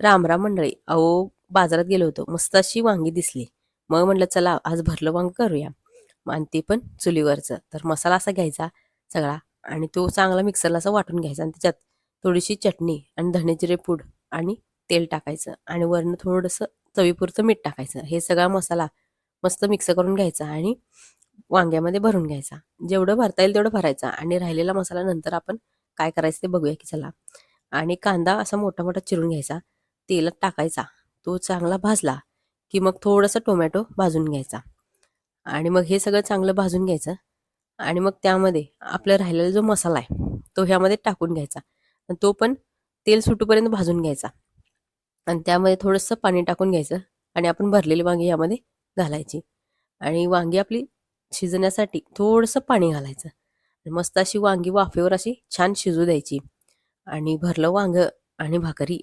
राम राम मंडळी. अहो, बाजारात गेलो होतो, मस्त अशी वांगी दिसली. मग म्हटलं चला आज भरलं वांग करूया. आणि ते पण चुलीवरचं. तर मसाला असा घ्यायचा सगळा आणि तो चांगला मिक्सरला असा वाटून घ्यायचा आणि त्याच्यात थोडीशी चटणी आणि धने जिरे पूड आणि तेल टाकायचं आणि वरनं थोडंसं चवीपुरतं मीठ टाकायचं. हे सगळा मसाला मस्त मिक्स करून घ्यायचा आणि वांग्यामध्ये भरून घ्यायचा. जेवढं भरता येईल तेवढं भरायचा आणि राहिलेला मसाला नंतर आपण काय करायचं ते बघूया की चला. आणि कांदा असा मोठा मोठा चिरून घ्यायचा, तेलात टाकायचा. तो चांगला भाजला की मग थोडंसं टोमॅटो भाजून घ्यायचा आणि मग हे सगळं चांगलं भाजून घ्यायचं आणि मग त्यामध्ये आपला राहिलेला जो मसाला आहे तो ह्यामध्ये टाकून घ्यायचा आणि तो पण तेल सुटूपर्यंत भाजून घ्यायचा आणि त्यामध्ये थोडंसं पाणी टाकून घ्यायचं आणि आपण भरलेली वांगी यामध्ये घालायची आणि वांगी आपली शिजण्यासाठी थोडंसं पाणी घालायचं. मस्त अशी वांगी वाफेवर अशी छान शिजू द्यायची आणि भरलं वांग आणि भाकरी